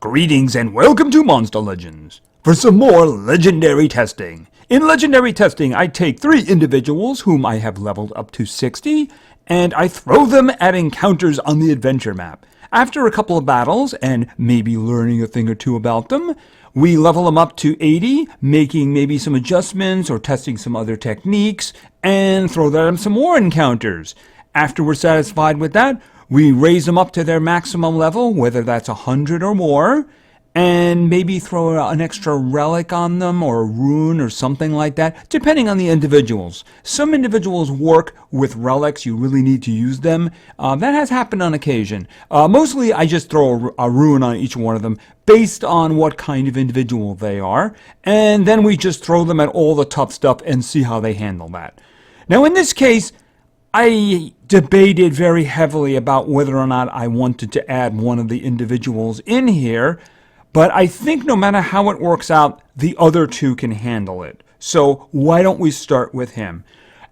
Greetings and welcome to Monster Legends for some more legendary testing. In legendary testing, I take 3 individuals whom I have leveled up to 60, and I throw them at encounters on the adventure map. After a couple of battles, and maybe learning a thing or two about them, we level them up to 80, making maybe some adjustments or testing some other techniques, and throw them some more encounters. After we're satisfied with that, we raise them up to their maximum level, whether that's 100 or more, and maybe throw an extra relic on them or a rune or something like that, depending on the individuals. Some individuals work with relics, you really need to use them. That has happened on occasion. Mostly I just throw a rune on each one of them based on what kind of individual they are, and then we just throw them at all the tough stuff and see how they handle that. Now in this case, I debated very heavily about whether or not I wanted to add one of the individuals in here, but I think no matter how it works out, the other 2 can handle it. So why don't we start with him?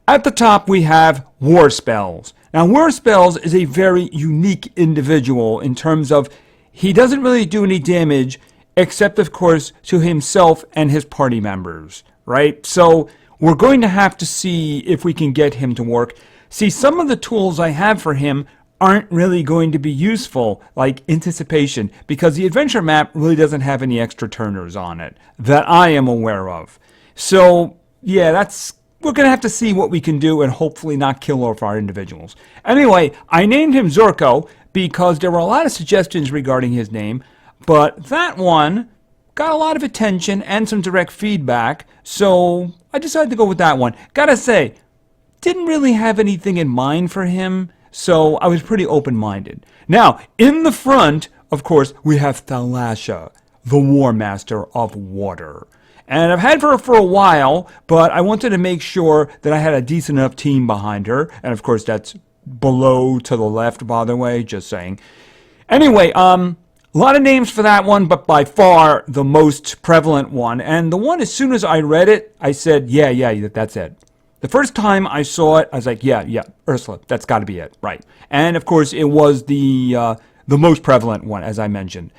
At the top we have Warspellz. Now Warspellz is a very unique individual in terms of he doesn't really do any damage except of course to himself and his party members, right? So we're going to have to see if we can get him to work. See, some of the tools I have for him aren't really going to be useful, like anticipation, because the adventure map really doesn't have any extra turners on it that I am aware of. So, yeah, we're going to have to see what we can do and hopefully not kill off our individuals. Anyway, I named him Zorko because there were a lot of suggestions regarding his name, but that one got a lot of attention and some direct feedback, so I decided to go with that one. Gotta say, didn't really have anything in mind for him, so I was pretty open-minded. Now, in the front, of course, we have Thalassa, the War Master of Water. And I've had her for a while, but I wanted to make sure that I had a decent enough team behind her. And of course, that's below to the left, by the way, just saying. Anyway, a lot of names for that one, but by far the most prevalent one. And the one, as soon as I read it, I said, yeah, that's it. The first time I saw it, I was like, yeah, Ursula, that's got to be it, right? And of course, it was the most prevalent one, as I mentioned.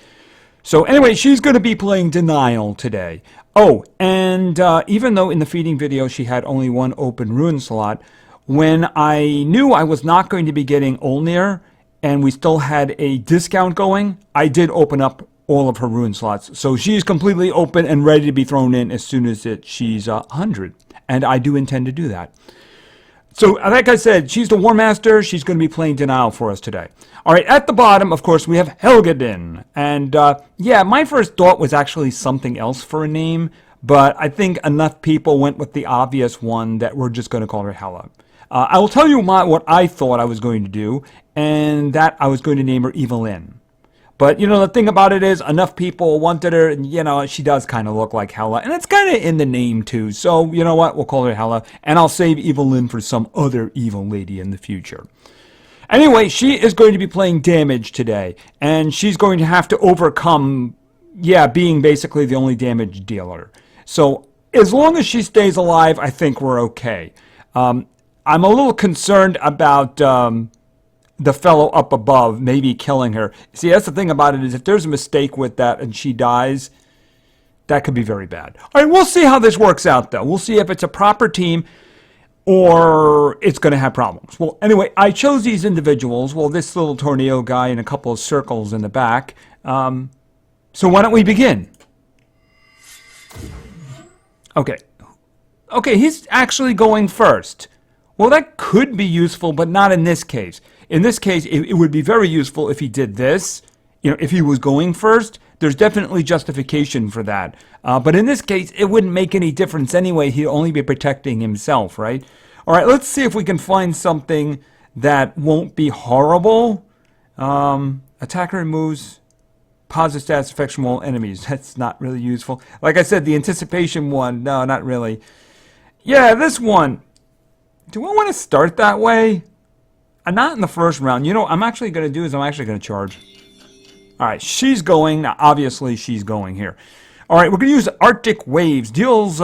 So anyway, she's going to be playing Denial today. Oh, and even though in the feeding video she had only 1 open rune slot, when I knew I was not going to be getting Olnir, and we still had a discount going, I did open up all of her rune slots. So she's completely open and ready to be thrown in as soon as she's 100. And I do intend to do that. So, like I said, she's the War Master. She's going to be playing Denial for us today. All right, at the bottom, of course, we have Helgudin. And, yeah, my first thought was actually something else for a name. But I think enough people went with the obvious one that we're just going to call her Hela. I will tell you what I thought I was going to do. And that I was going to name her Evelyn. But, you know, the thing about it is enough people wanted her, and, you know, she does kind of look like Hela. And it's kind of in the name, too. So, you know what? We'll call her Hela. And I'll save Evelyn for some other evil lady in the future. Anyway, she is going to be playing damage today. And she's going to have to overcome, being basically the only damage dealer. So, as long as she stays alive, I think we're okay. I'm a little concerned about the fellow up above maybe killing her. See, that's the thing about it is if there's a mistake with that and she dies, that could be very bad. All right, we'll see how this works out, though. We'll see if it's a proper team or it's going to have problems. Well, anyway, I chose these individuals. Well, this little tornado guy and a couple of circles in the back. So why don't we begin? Okay, he's actually going first. Well, that could be useful, but not in this case. In this case, it would be very useful if he did this. You know, if he was going first, there's definitely justification for that. But in this case, it wouldn't make any difference anyway. He'd only be protecting himself, right? All right, let's see if we can find something that won't be horrible. Attacker removes positive stats effects from all enemies. That's not really useful. Like I said, the anticipation one, no, not really. Yeah, this one. Do I want to start that way? Not in the first round. You know what I'm actually going to do is I'm actually going to charge. All right, she's going. Now, obviously, she's going here. All right, we're going to use Arctic Waves. Deals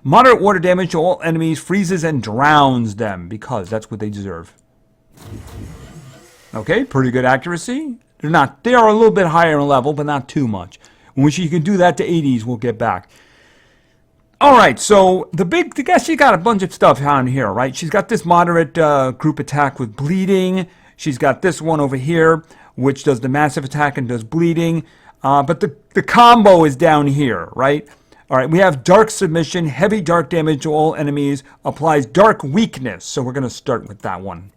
moderate water damage to all enemies, freezes and drowns them, because that's what they deserve. Okay, pretty good accuracy. They are a little bit higher in level, but not too much. When she can do that to 80s, we'll get back. Alright, so the guess she got a bunch of stuff on here, right? She's got this moderate group attack with bleeding. She's got this one over here, which does the massive attack and does bleeding. But the combo is down here, right? Alright, we have dark submission, heavy dark damage to all enemies, applies dark weakness. So we're going to start with that one.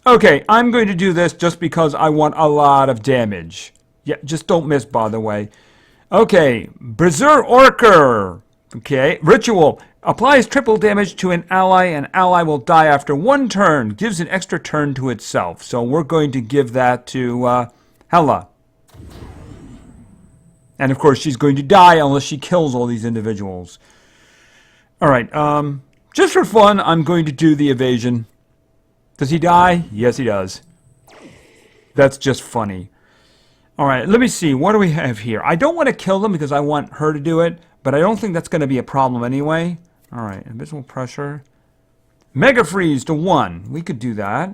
Okay, I'm going to do this just because I want a lot of damage. Yeah, just don't miss, by the way. Okay, Berserker. Okay, Ritual. Applies triple damage to an ally. An ally will die after one turn. Gives an extra turn to itself. So we're going to give that to Hela. And of course, she's going to die unless she kills all these individuals. Alright, just for fun, I'm going to do the evasion. Does he die? Yes, he does. That's just funny. Alright, let me see. What do we have here? I don't want to kill them because I want her to do it, but I don't think that's going to be a problem anyway. Alright, invisible pressure. Mega Freeze to 1. We could do that.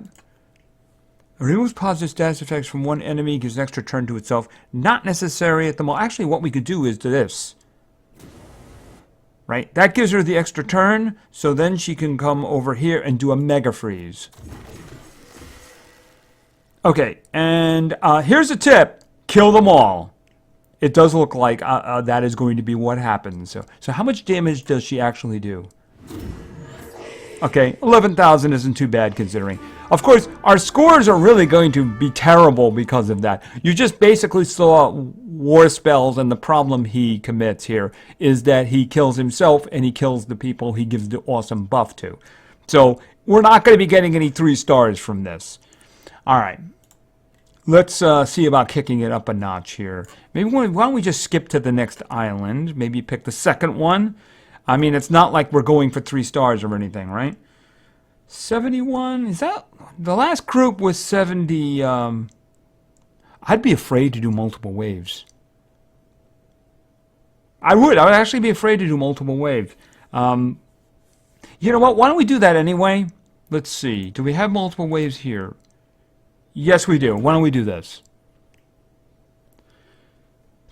Removes positive status effects from one enemy, gives an extra turn to itself. Not necessary at the moment. Actually, what we could do is do this. Right? That gives her the extra turn, so then she can come over here and do a Mega Freeze. Okay, and here's a tip. Kill them all. It does look like that is going to be what happens. So how much damage does she actually do? Okay, 11,000 isn't too bad considering. Of course, our scores are really going to be terrible because of that. You just basically saw Warspellz, and the problem he commits here is that he kills himself and he kills the people he gives the awesome buff to. So we're not going to be getting any 3 stars from this. Alright. Let's see about kicking it up a notch here. Maybe why don't we just skip to the next island? Maybe pick the second one. I mean, it's not like we're going for 3 stars or anything, right? 71? Is that... The last group was 70... I'd be afraid to do multiple waves. I would actually be afraid to do multiple waves. You know what? Why don't we do that anyway? Let's see. Do we have multiple waves here? Yes, we do. Why don't we do this?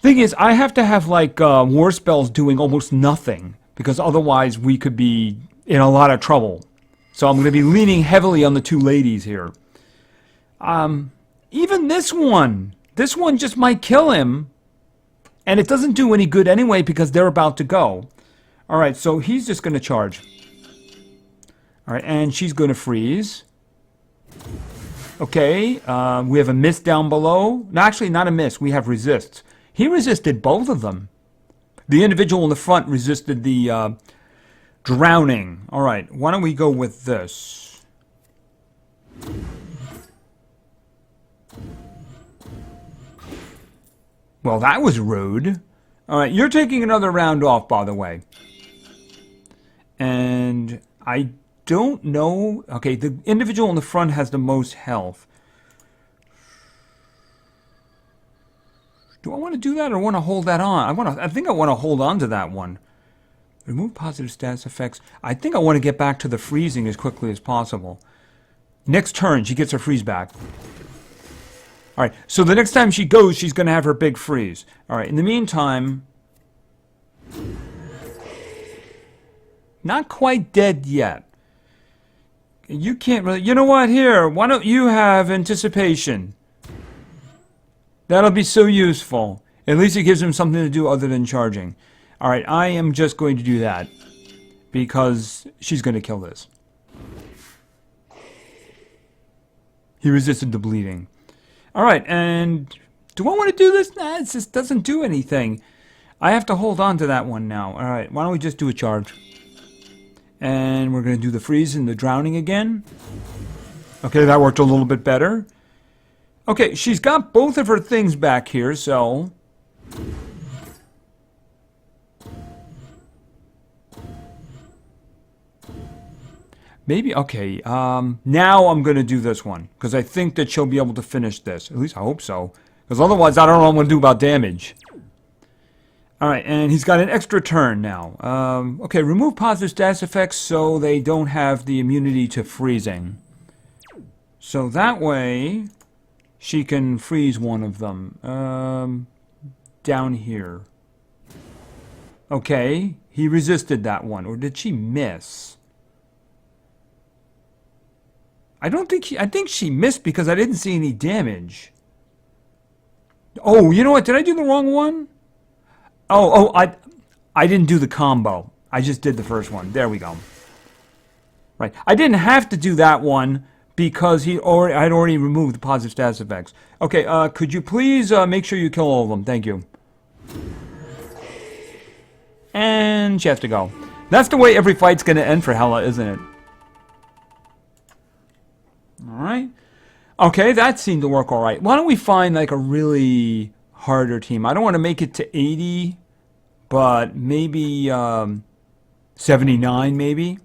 Thing is, I have to have, like, Warspellz doing almost nothing, because otherwise we could be in a lot of trouble. So I'm going to be leaning heavily on the 2 ladies here. Even this one just might kill him. And it doesn't do any good anyway because they're about to go. Alright, so he's just going to charge. Alright, and she's going to freeze. Okay, we have a miss down below. No, actually, not a miss. We have resists. He resisted both of them. The individual in the front resisted the drowning. Alright, why don't we go with this? Well, that was rude. Alright, you're taking another round off, by the way. And I don't know... Okay, the individual in the front has the most health. Do I want to do that or want to hold that on? I think I want to hold on to that one. Remove positive status effects. I think I want to get back to the freezing as quickly as possible. Next turn, she gets her freeze back. Alright, so the next time she goes, she's going to have her big freeze. Alright, in the meantime... Not quite dead yet. You can't really... You know what? Here, why don't you have anticipation? That'll be so useful. At least it gives him something to do other than charging. Alright, I am just going to do that. Because she's going to kill this. He resisted the bleeding. Alright, and do I want to do this? Nah, it just doesn't do anything. I have to hold on to that one now. Alright, why don't we just do a charge? And we're going to do the freeze and the drowning again. Okay, that worked a little bit better. Okay, she's got both of her things back here, so... Maybe, okay, now I'm going to do this one. Because I think that she'll be able to finish this. At least I hope so. Because otherwise I don't know what I'm going to do about damage. Alright, and he's got an extra turn now. Okay, remove positive status effects so they don't have the immunity to freezing. So that way, she can freeze one of them. Down here. Okay, he resisted that one. Or did she miss? I think she missed because I didn't see any damage. Oh, you know what? Did I do the wrong one? I didn't do the combo. I just did the first one. There we go. Right. I didn't have to do that one because I'd already removed the positive status effects. Okay, could you please make sure you kill all of them? Thank you. And she has to go. That's the way every fight's going to end for Hela, isn't it? Alright. Okay, that seemed to work alright. Why don't we find like a really harder team? I don't want to make it to 80, but maybe 79 maybe?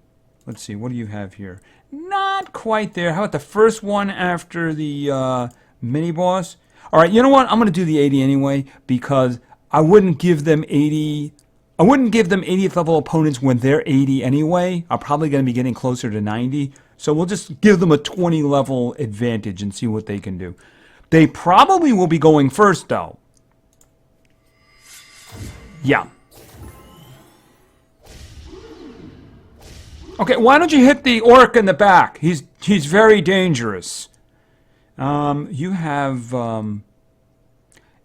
Let's see, what do you have here? Not quite there. How about the first one after the mini-boss? Alright, you know what? I'm going to do the 80 anyway, because I wouldn't give them 80... I wouldn't give them 80th level opponents when they're 80 anyway. I'm probably going to be getting closer to 90. So we'll just give them a 20 level advantage and see what they can do. They probably will be going first though. Yeah. Okay, why don't you hit the orc in the back? He's very dangerous. You have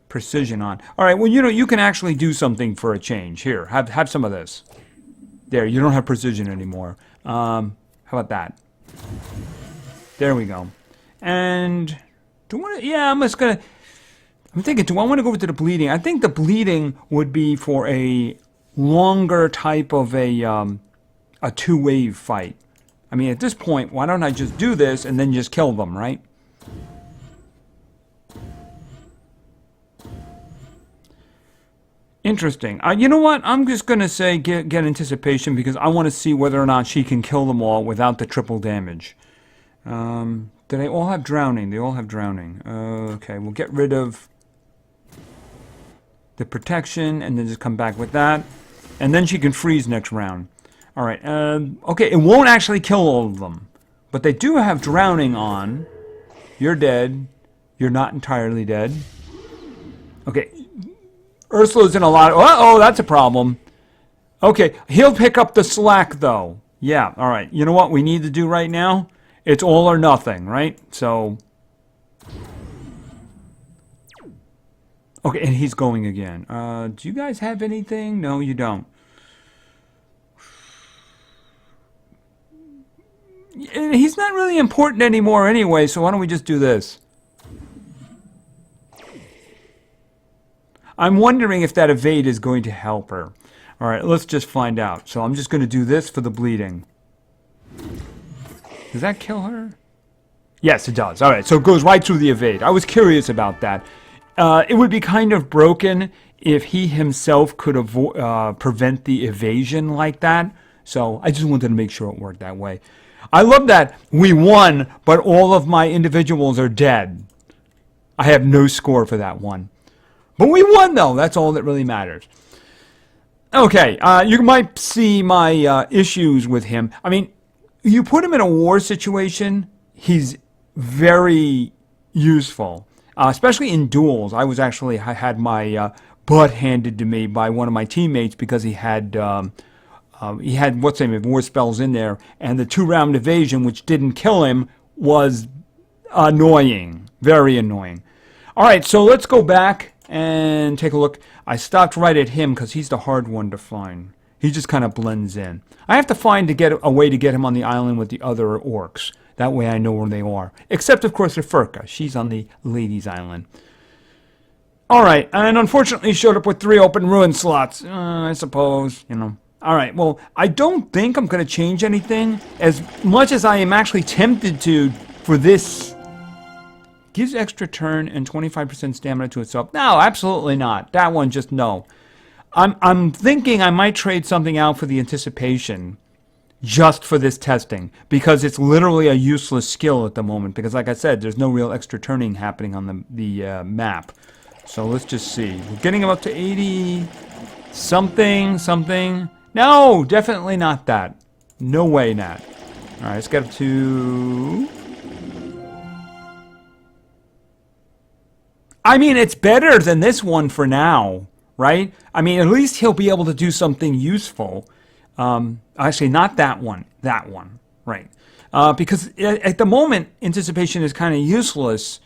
precision on. All right, well, you know, you can actually do something for a change. Here, have some of this. There, you don't have precision anymore. How about that? There we go. And do I want to? Yeah, I'm thinking. Do I want to go over to the bleeding? I think the bleeding would be for a longer type of a two-wave fight. I mean, at this point, why don't I just do this and then just kill them, right? Interesting. You know what? I'm just going to say get anticipation because I want to see whether or not she can kill them all without the triple damage. Do they all have drowning? They all have drowning. Okay, we'll get rid of the protection and then just come back with that. And then she can freeze next round. Alright, okay, it won't actually kill all of them. But they do have drowning on. You're dead. You're not entirely dead. Okay. Ursula's in a lot of... Uh-oh, that's a problem. Okay, he'll pick up the slack, though. Yeah, all right. You know what we need to do right now? It's all or nothing, right? So... Okay, and he's going again. Do you guys have anything? No, you don't. He's not really important anymore anyway, so why don't we just do this? I'm wondering if that evade is going to help her. All right, let's just find out. So I'm just going to do this for the bleeding. Does that kill her? Yes, it does. All right, so it goes right through the evade. I was curious about that. It would be kind of broken if he himself could prevent the evasion like that. So I just wanted to make sure it worked that way. I love that we won, but all of my individuals are dead. I have no score for that one. But we won, though. That's all that really matters. Okay, you might see my issues with him. I mean, you put him in a war situation, he's very useful. Especially in duels. I had my butt handed to me by one of my teammates because he had what's the name of Warspellz in there, and the 2-round evasion, which didn't kill him, was annoying. Very annoying. All right, so let's go back and take a look. I stopped right at him because he's the hard one to find. He just kind of blends in. I have to find a way to get him on the island with the other orcs. That way I know where they are. Except, of course, for Furka. She's on the ladies' island. Alright, and unfortunately showed up with 3 open ruin slots. I suppose, you know. Alright, well, I don't think I'm going to change anything. As much as I am actually tempted to for this. Gives extra turn and 25% stamina to itself. No, absolutely not. That one, just no. I'm thinking I might trade something out for the anticipation just for this testing because it's literally a useless skill at the moment because, like I said, there's no real extra turning happening on the map. So let's just see. We're getting him up to 80. Something. No, definitely not that. No way, Nat. All right, let's get up to... I mean, it's better than this one for now, right? I mean, at least he'll be able to do something useful. Actually, not that one. That one, right? Because at the moment, anticipation is kind of useless.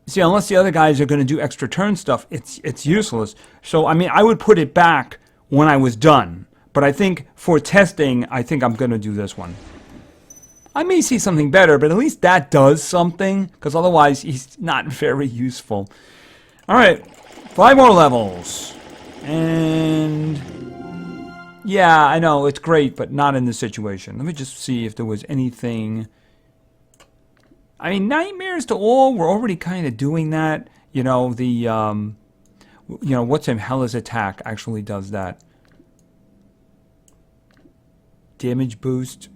See, unless the other guys are going to do extra turn stuff, it's useless. So, I mean, I would put it back when I was done. But I think for testing, I think I'm going to do this one. I may see something better, but at least that does something, because otherwise he's not very useful. All right, 5 more levels. And yeah, I know, it's great, but not in this situation. Let me just see if there was anything. I mean, Nightmares to All, we're already kind of doing that. You know, the, what's in Hela's attack actually does that. Damage boost.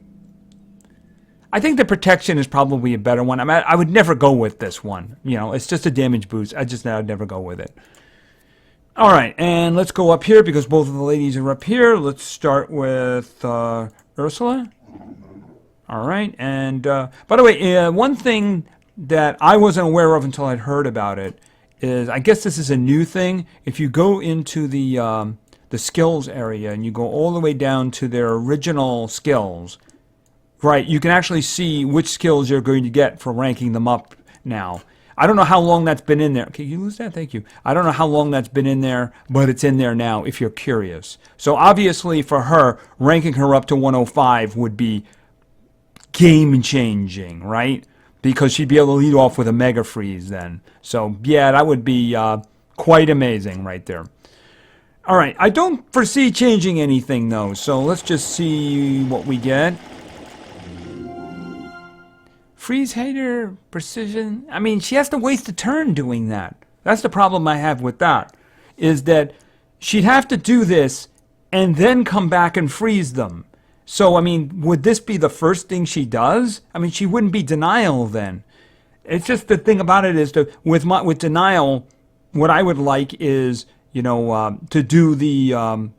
I think the protection is probably a better one. I would never go with this one. You know, it's just a damage boost. I'd never go with it. All right, and let's go up here because both of the ladies are up here. Let's start with Ursula. All right, and by the way, one thing that I wasn't aware of until I'd heard about it is, I guess this is a new thing. If you go into the skills area and you go all the way down to their original skills, right, you can actually see which skills you're going to get for ranking them up now. I don't know how long that's been in there. Okay, you lose that? Thank you. I don't know how long that's been in there, but it's in there now if you're curious. So obviously for her, ranking her up to 105 would be game-changing, right? Because she'd be able to lead off with a Mega Freeze then. So yeah, that would be quite amazing right there. All right, I don't foresee changing anything though, so let's just see what we get. Freeze Hater, Precision. I mean, she has to waste a turn doing that. That's the problem I have with that, is that she'd have to do this and then come back and freeze them. So, I mean, would this be the first thing she does? I mean, she wouldn't be Denial then. It's just the thing about it is that with Denial, what I would like is, you know, to do the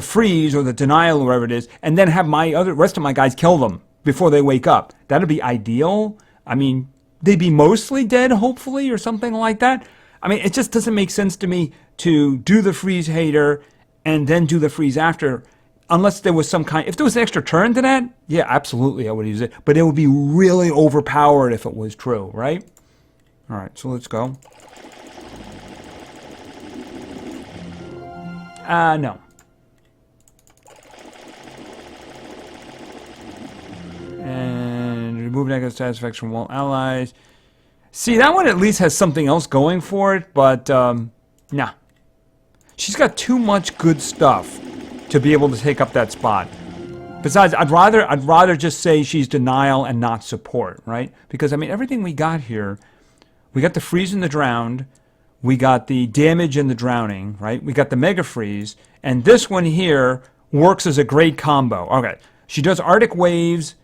freeze or the Denial or whatever it is, and then have rest of my guys kill them before they wake up. That'd be ideal. I mean, they'd be mostly dead, hopefully, or something like that. I mean, it just doesn't make sense to me to do the Freeze Hater and then do the freeze after, unless there was some kind... If there was an extra turn to that, yeah, absolutely, I would use it. But it would be really overpowered if it was true, right? All right, so let's go. No. And remove negative satisfaction from all allies. See, that one at least has something else going for it, but nah. She's got too much good stuff to be able to take up that spot. Besides, I'd rather just say she's Denial and not support, right? Because I mean, everything we got here, we got the freeze and the drowned, we got the damage and the drowning, right? We got the Mega Freeze, and this one here works as a great combo. Okay, she does Arctic Waves,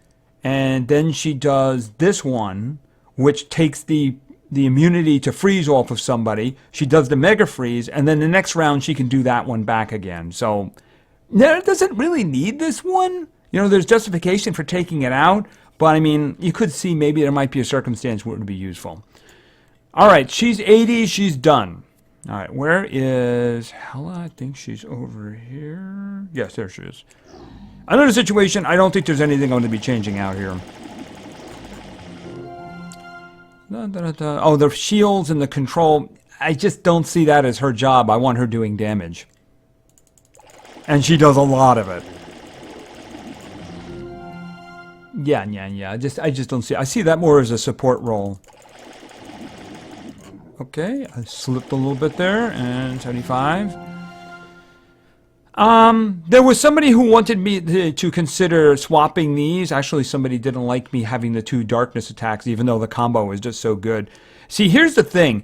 and then she does this one, which takes the immunity to freeze off of somebody. She does the Mega Freeze, and then the next round she can do that one back again. So, no, it doesn't really need this one. You know, there's justification for taking it out, but I mean, you could see maybe there might be a circumstance where it would be useful. All right, she's 80, she's done. All right, where is Hela? I think she's over here. Yes, there she is. Another situation, I don't think there's anything going to be changing out here. Oh, the shields and the control, I just don't see that as her job. I want her doing damage. And she does a lot of it. Yeah. I just don't see. I see that more as a support role. Okay, I slipped a little bit there, and 75. There was somebody who wanted me to consider swapping these. Actually, somebody didn't like me having the 2 darkness attacks, even though the combo is just so good. See, here's the thing.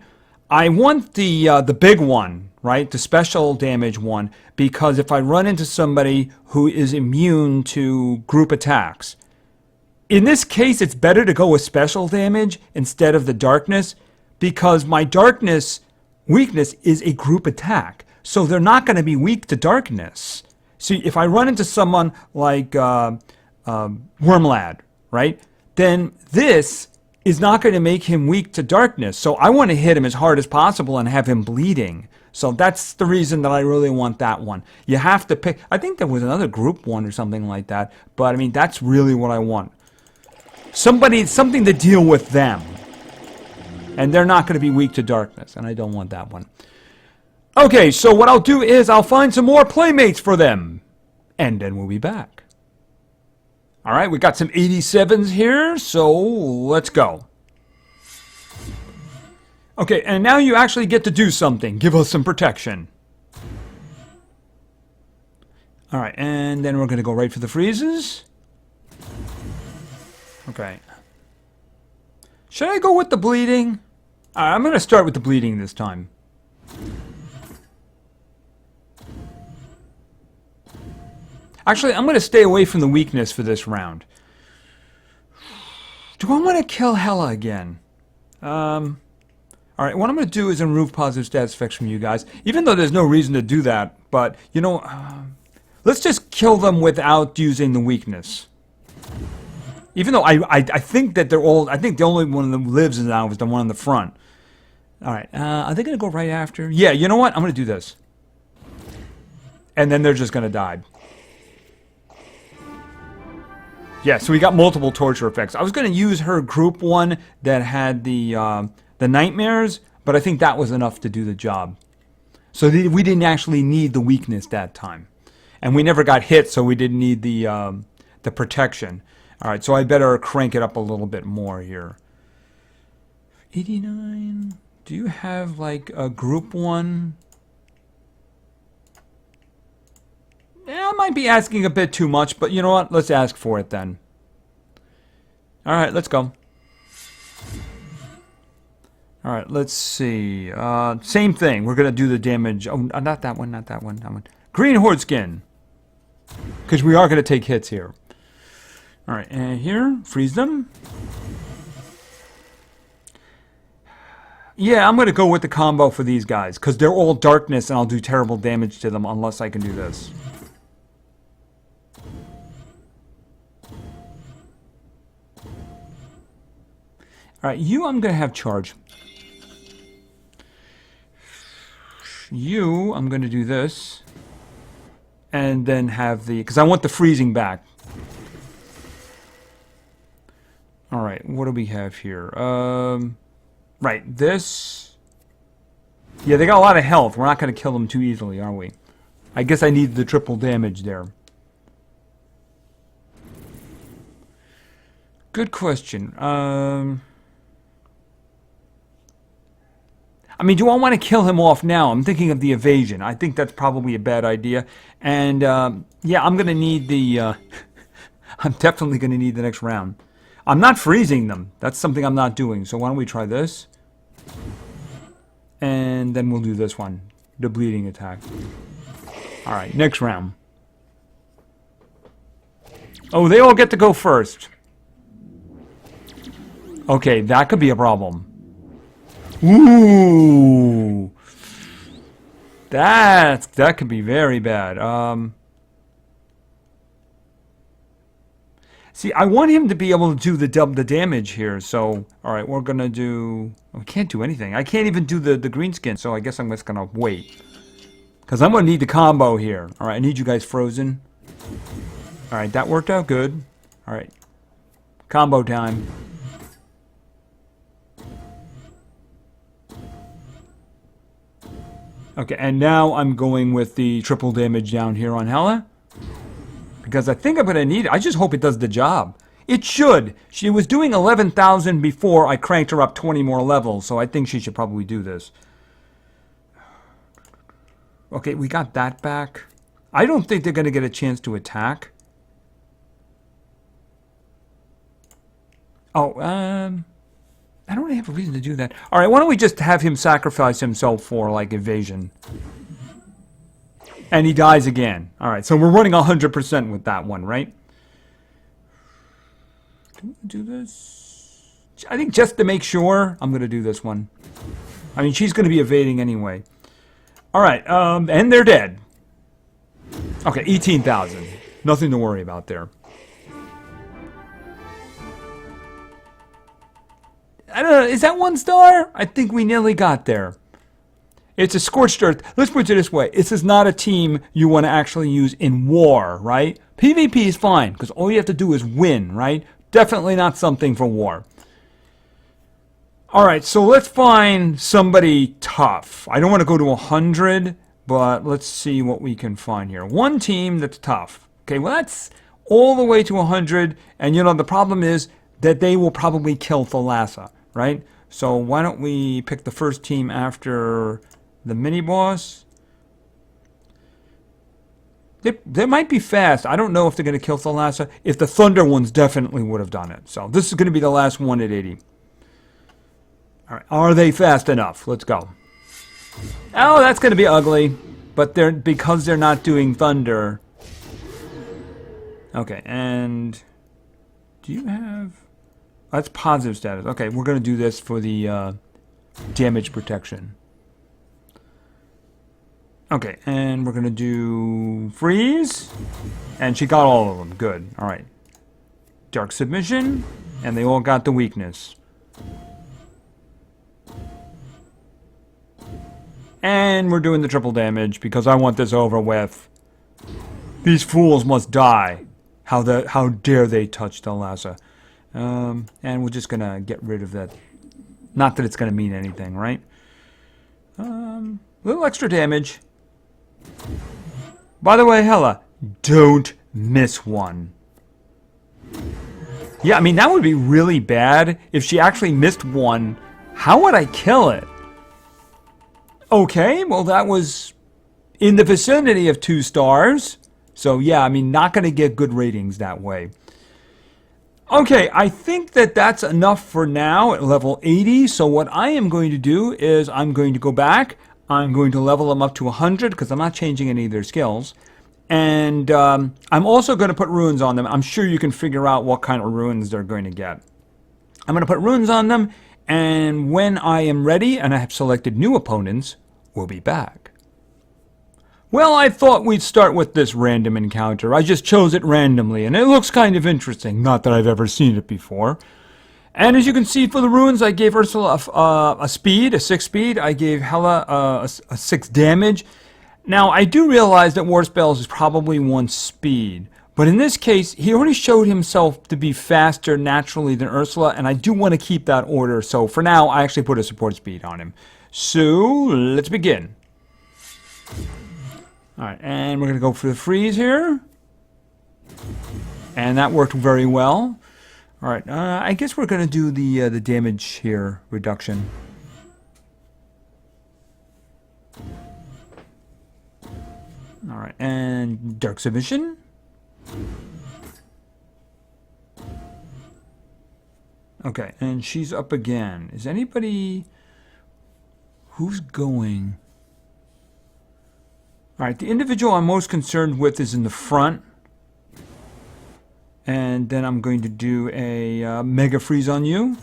I want the big one, right? The special damage one, because if I run into somebody who is immune to group attacks, in this case, it's better to go with special damage instead of the darkness, because my darkness weakness is a group attack. so they're not going to be weak to darkness. See, if I run into someone like Wormlad, right, then this is not going to make him weak to darkness. So I want to hit him as hard as possible and have him bleeding. So that's the reason that I really want that one. You have to pick. I think there was another group one or something like that. But I mean, that's really what I want. Something to deal with them. And they're not going to be weak to darkness. And I don't want that one. Okay, so what I'll do is I'll find some more playmates for them. And then we'll be back. Alright, we got some 87s here, so let's go. Okay, and now you actually get to do something. Give us some protection. Alright, and then we're going to go right for the freezes. Okay. Should I go with the bleeding? I'm going to start with the bleeding this time. Actually, I'm going to stay away from the weakness for this round. Do I want to kill Hela again? Alright, what I'm going to do is remove positive status effects from you guys. Even though there's no reason to do that. But, you know, let's just kill them without using the weakness. Even though I think that they're all... I think the only one that lives now is the one in the front. Alright, are they going to go right after? Yeah, you know what? I'm going to do this. And then they're just going to die. Yeah, so we got multiple torture effects. I was going to use her group one that had the nightmares, but I think that was enough to do the job. So we didn't actually need the weakness that time. And we never got hit, so we didn't need the protection. Alright, so I better crank it up a little bit more here. 89... Do you have, like, a group one? Yeah, I might be asking a bit too much, but you know what? Let's ask for it then. Alright, let's go. Alright, let's see. Same thing. We're going to do the damage. Oh, not that one, not that one, that one. Green Horde Skin. Because we are going to take hits here. Alright, and here, freeze them. Yeah, I'm going to go with the combo for these guys. Because they're all darkness and I'll do terrible damage to them unless I can do this. Alright, you I'm going to have charge. You, I'm going to do this. And then have the... Because I want the freezing back. Alright, what do we have here? Right, this... Yeah, they got a lot of health. We're not going to kill them too easily, are we? I guess I need the triple damage there. Good question. I mean, do I want to kill him off now? I'm thinking of the evasion. I think that's probably a bad idea. And, yeah, I'm going to need the... I'm definitely going to need the next round. I'm not freezing them. That's something I'm not doing. So why don't we try this? And then we'll do this one. The bleeding attack. Alright, next round. Oh, they all get to go first. Okay, that could be a problem. Ooh! That could be very bad. See, I want him to be able to do the damage here, so... Alright, we're gonna do... We can't do anything. I can't even do the green skin, so I guess I'm just gonna wait. Because I'm gonna need the combo here. Alright, I need you guys frozen. Alright, that worked out good. Alright. Combo time. Okay, and now I'm going with the triple damage down here on Hela. Because I think I'm going to need it. I just hope it does the job. It should. She was doing 11,000 before I cranked her up 20 more levels. So I think she should probably do this. Okay, we got that back. I don't think they're going to get a chance to attack. Oh, I don't really have a reason to do that. Alright, why don't we just have him sacrifice himself for, like, evasion. And he dies again. Alright, so we're running 100% with that one, right? Can we do this? I think just to make sure, I'm going to do this one. I mean, she's going to be evading anyway. Alright, and they're dead. Okay, 18,000. Nothing to worry about there. I don't know, is that 1 star? I think we nearly got there. It's a scorched earth. Let's put it this way. This is not a team you want to actually use in war, right? PvP is fine, because all you have to do is win, right? Definitely not something for war. Alright, so let's find somebody tough. I don't want to go to 100, but let's see what we can find here. One team that's tough. Okay, well that's all the way to 100, and you know, the problem is that they will probably kill Thalassa, right? So why don't we pick the first team after the mini-boss? They might be fast. I don't know if they're going to kill Thalassa. If the Thunder ones definitely would have done it. So this is going to be the last one at 80. All right, are they fast enough? Let's go. Oh, that's going to be ugly. But because they're not doing Thunder. Okay, and do you have... That's positive status. Okay, we're going to do this for the damage protection. Okay, and we're going to do freeze. And she got all of them. Good. All right. Dark submission. And they all got the weakness. And we're doing the triple damage because I want this over with. These fools must die. How dare they touch Thalassa. And we're just going to get rid of that. Not that it's going to mean anything, right? A little extra damage. By the way, Hela, don't miss one. Yeah, I mean, that would be really bad if she actually missed one. How would I kill it? Okay, well, that was in the vicinity of 2 stars. So, yeah, I mean, not going to get good ratings that way. Okay, I think that that's enough for now at level 80. So what I am going to do is I'm going to go back. I'm going to level them up to 100 because I'm not changing any of their skills. And I'm also going to put runes on them. I'm sure you can figure out what kind of runes they're going to get. I'm going to put runes on them. And when I am ready and I have selected new opponents, we'll be back. Well, I thought we'd start with this random encounter. I just chose it randomly, and it looks kind of interesting. Not that I've ever seen it before. And as you can see for the runes, I gave Ursula a speed, a 6 speed. I gave Hela a 6 damage. Now, I do realize that Warspellz is probably 1 speed. But in this case, he already showed himself to be faster naturally than Ursula, and I do want to keep that order. So for now, I actually put a support speed on him. So, let's begin. Alright, and we're going to go for the freeze here. And that worked very well. Alright, I guess we're going to do the damage here reduction. Alright, and Dark Submission. Okay, and she's up again. Is anybody... Who's going? Alright, the individual I'm most concerned with is in the front. And then I'm going to do a Mega Freeze on you.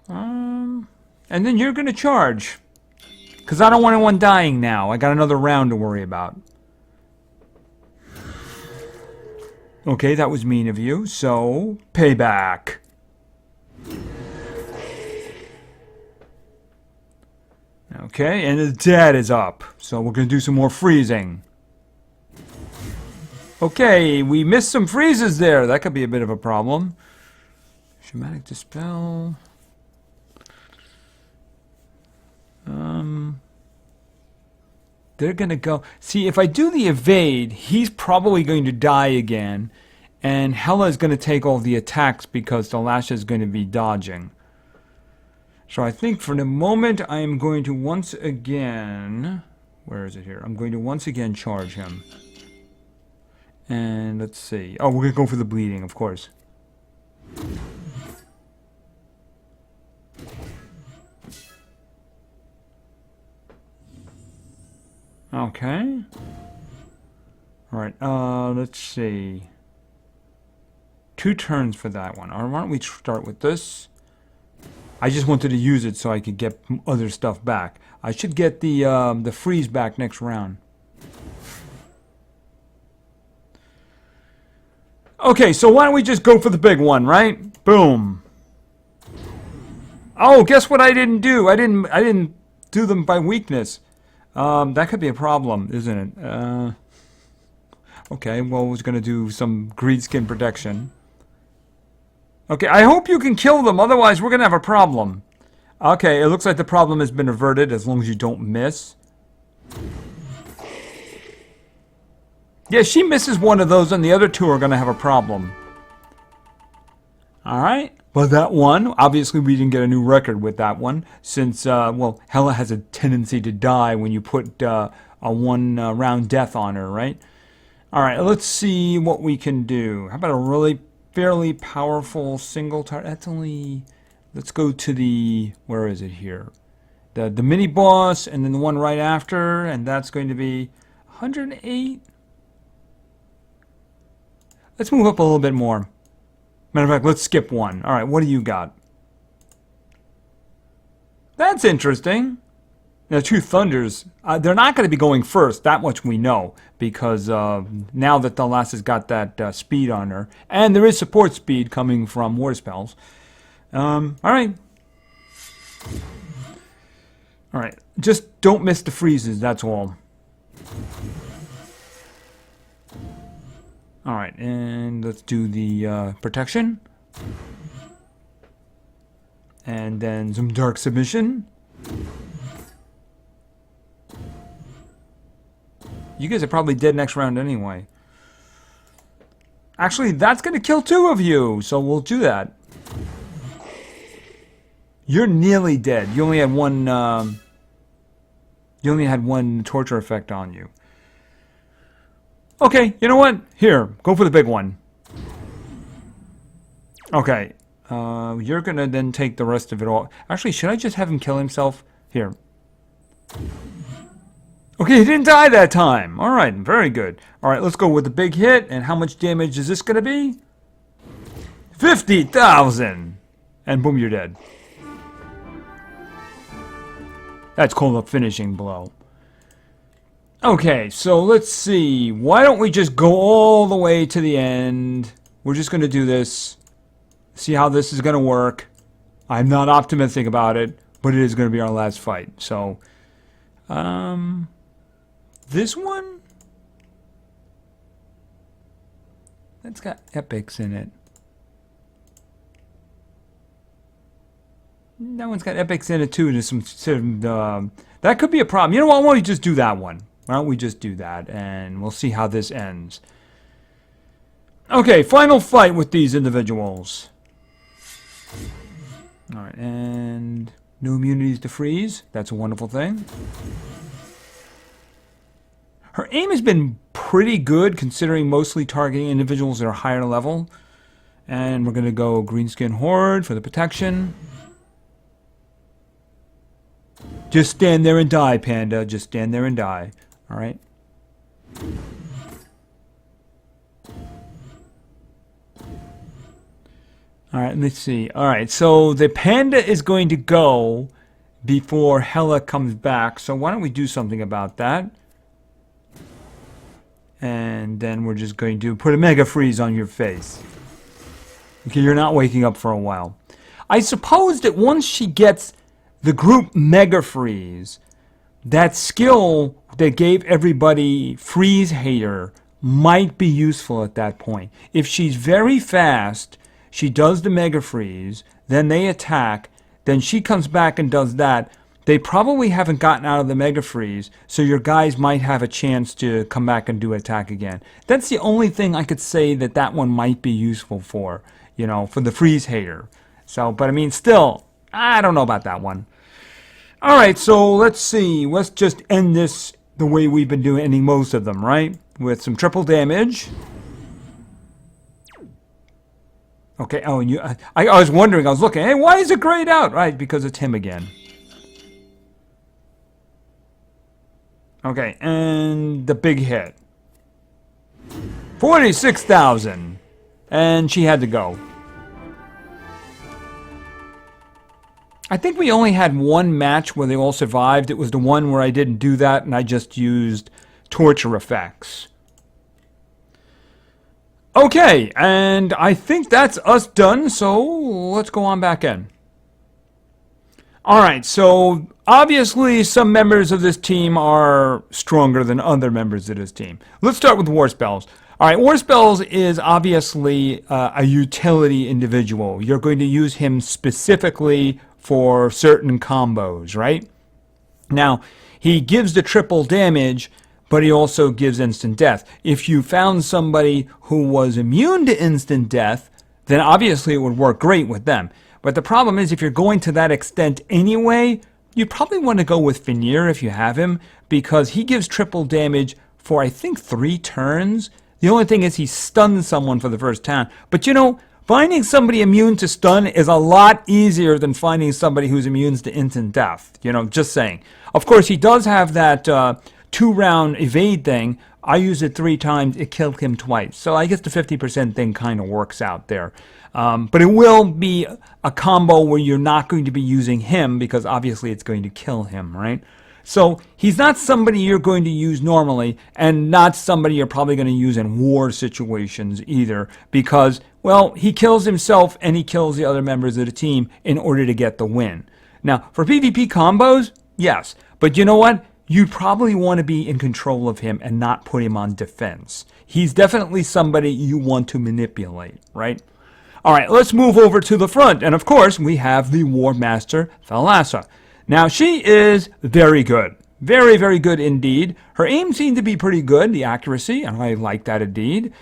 And then you're going to charge. Because I don't want anyone dying now. I got another round to worry about. Okay, that was mean of you. So, payback. Okay, and his dad is up. So we're going to do some more freezing. Okay, we missed some freezes there. That could be a bit of a problem. Shamanic Dispel. They're going to go... See, if I do the evade, he's probably going to die again. And Hela is going to take all the attacks because Thalassa is going to be dodging. So I think for the moment, I am going to once again... Where is it here? I'm going to once again charge him. And let's see. Oh, we're going to go for the bleeding, of course. Okay. Alright, let's see. 2 turns for that one. Or why don't we start with this? I just wanted to use it so I could get other stuff back. I should get the freeze back next round. Okay, so why don't we just go for the big one, right? Boom. Oh, guess what I didn't do? I didn't do them by weakness. That could be a problem, isn't it? Okay, well, we're gonna do some greed skin protection. Okay, I hope you can kill them, otherwise we're gonna have a problem. Okay, it looks like the problem has been averted as long as you don't miss. Yeah, she misses one of those and the other two are gonna have a problem. Alright, well that one, obviously we didn't get a new record with that one, since, well, Hela has a tendency to die when you put a one-round death on her, right? Alright, let's see what we can do. How about a really fairly powerful single target? That's only... Let's go to the... Where is it here? The mini-boss, and then the one right after, and that's going to be 108. Let's move up a little bit more. Matter of fact, let's skip one. Alright, what do you got? That's interesting. Now, Two Thunders, they're not going to be going first, that much we know, because now that Thalassa's got that speed on her, and there is support speed coming from Warspellz. Alright. Alright, just don't miss the freezes, that's all. Alright, and let's do the protection. And then some dark submission. You guys are probably dead next round anyway. Actually, that's going to kill two of you, so we'll do that. You're nearly dead. You only had one. You only had one torture effect on you. Okay, you know what? Here, go for the big one. Okay, you're going to then take the rest of it all. Actually, should I just have him kill himself? Here. Okay, he didn't die that time. Alright, very good. Alright, let's go with the big hit. And how much damage is this going to be? 50,000! And boom, you're dead. That's called a finishing blow. Okay, so let's see. Why don't we just go all the way to the end? We're just going to do this. See how this is going to work. I'm not optimistic about it, but it is going to be our last fight. So, this one? That's got epics in it. That one's got epics in it too. There's some that could be a problem. You know what? Why don't we just do that one? Why don't we just do that, and we'll see how this ends. Okay, final fight with these individuals. Alright, and no immunities to freeze. That's a wonderful thing. Her aim has been pretty good, considering mostly targeting individuals that are higher level. And we're going to go Greenskin Horde for the protection. Just stand there and die, Panda. Just stand there and die. Alright. Alright, let's see. Alright, so the Panda is going to go before Hela comes back. So why don't we do something about that? And then we're just going to put a Mega Freeze on your face. Okay, you're not waking up for a while. I suppose that once she gets the group Mega Freeze, that skill that gave everybody Freeze Hater might be useful at that point. If she's very fast, she does the Mega Freeze, then they attack, then she comes back and does that. They probably haven't gotten out of the Mega Freeze, so your guys might have a chance to come back and do attack again. That's the only thing I could say that that one might be useful for, you know, for the Freeze Hater. So, but I mean, still, I don't know about that one. Alright, so let's see. Let's just end this the way we've been doing, ending most of them, right? With some triple damage. Okay, oh, and I was wondering, I was looking, hey, why is it grayed out? Right, because it's him again. Okay, and the big hit. 46,000. And she had to go. I think we only had one match where they all survived. It was the one where I didn't do that and I just used torture effects. Okay, and I think that's us done, so let's go on back in. Alright, so obviously some members of this team are stronger than other members of this team. Let's start with Warspellz. Alright, Warspellz is obviously a utility individual. You're going to use him specifically for certain combos, right? Now, he gives the triple damage, but he also gives instant death. If you found somebody who was immune to instant death, then obviously it would work great with them. But the problem is, if you're going to that extent anyway, you probably want to go with Veneer if you have him, because he gives triple damage for, I think, 3 turns. The only thing is he stuns someone for the first turn. But you know, finding somebody immune to stun is a lot easier than finding somebody who's immune to instant death. You know, just saying. Of course, he does have that 2-round evade thing. I used it 3 times. It killed him twice. So I guess the 50% thing kind of works out there. But it will be a combo where you're not going to be using him because obviously it's going to kill him, right? So he's not somebody you're going to use normally and not somebody you're probably going to use in war situations either because, well, he kills himself and he kills the other members of the team in order to get the win. Now, for PvP combos, yes. But you know what? You probably want to be in control of him and not put him on defense. He's definitely somebody you want to manipulate, right? All right, let's move over to the front. And of course, we have the War Master, Thalassa. Now, she is very good. Very, very good indeed. Her aim seemed to be pretty good, the accuracy, and I like that indeed.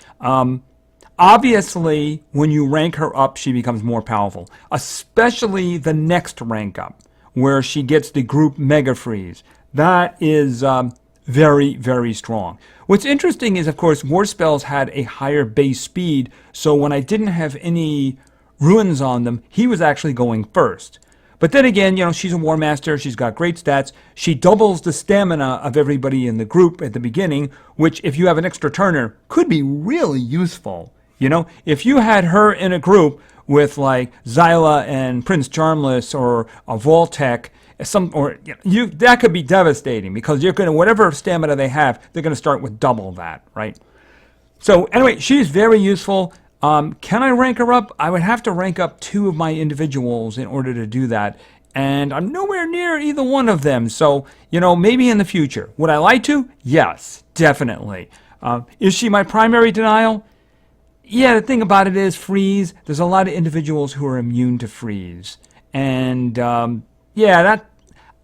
Obviously, when you rank her up, she becomes more powerful, especially the next rank up, where she gets the group Mega Freeze. That is very, very strong. What's interesting is, of course, Warspellz had a higher base speed, so when I didn't have any ruins on them, he was actually going first. But then again, you know, she's a War Master, she's got great stats, she doubles the stamina of everybody in the group at the beginning, which, if you have an extra turner, could be really useful. You know, if you had her in a group with, like, Zyla and Prince Charmless or a Voltec, that could be devastating because you're going to, whatever stamina they have, they're going to start with double that, right? So anyway, she's very useful. Can I rank her up? I would have to rank up 2 of my individuals in order to do that, and I'm nowhere near either one of them. So, you know, maybe in the future. Would I like to? Yes, definitely. Is she my primary denial? Yeah, the thing about it is freeze. There's a lot of individuals who are immune to freeze, and yeah,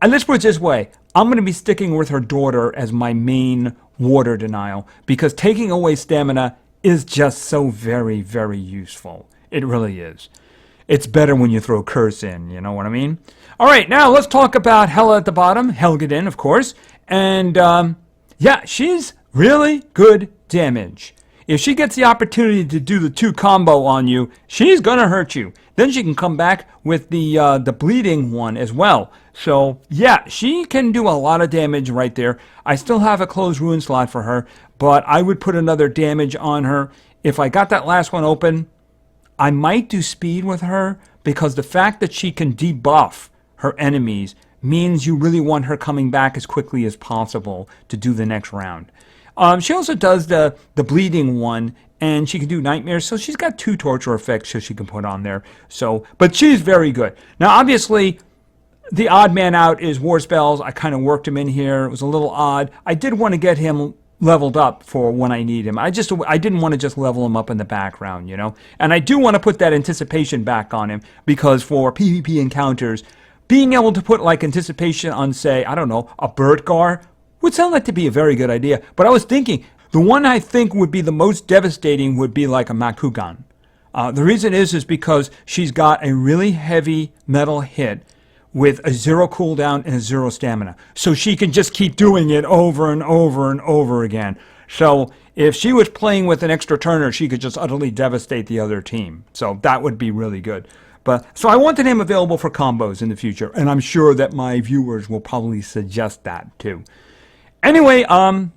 let's put it this way. I'm going to be sticking with her daughter as my main water denial because taking away stamina is just so very, very useful. It really is. It's better when you throw curse in, you know what I mean? All right, now let's talk about Hela at the bottom, Helgudin, of course. And yeah, she's really good damage. If she gets the opportunity to do the 2 combo on you, she's going to hurt you. Then she can come back with the bleeding one as well. So, yeah, she can do a lot of damage right there. I still have a closed ruin slot for her, but I would put another damage on her. If I got that last one open, I might do speed with her because the fact that she can debuff her enemies means you really want her coming back as quickly as possible to do the next round. She also does the bleeding one, and she can do nightmares, so she's got 2 torture effects she can put on there. So, but she's very good. Now, obviously, the odd man out is Warspellz. I kind of worked him in here. It was a little odd. I did want to get him leveled up for when I need him. I didn't want to just level him up in the background, you know. And I do want to put that anticipation back on him because for PvP encounters, being able to put like anticipation on, say, I don't know, a Bertgar would sound like to be a very good idea. But I was thinking, the one I think would be the most devastating would be like a Makugan. The reason is because she's got a really heavy metal hit with a 0 cooldown and a 0 stamina. So she can just keep doing it over and over and over again. So if she was playing with an extra turner, she could just utterly devastate the other team. So that would be really good. So I wanted him available for combos in the future, and I'm sure that my viewers will probably suggest that too. Anyway,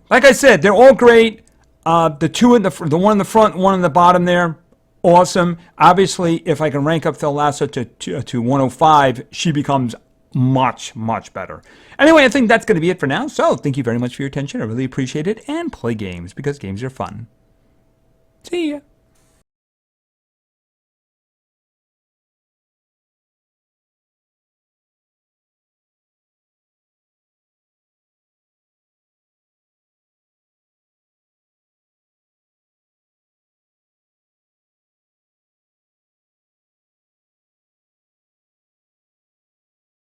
like I said, they're all great. The 2 in the one in the front, one in the bottom there, awesome. Obviously, if I can rank up Thalassa to 105, she becomes much, much better. Anyway, I think that's going to be it for now. So thank you very much for your attention. I really appreciate it. And play games, because games are fun. See ya.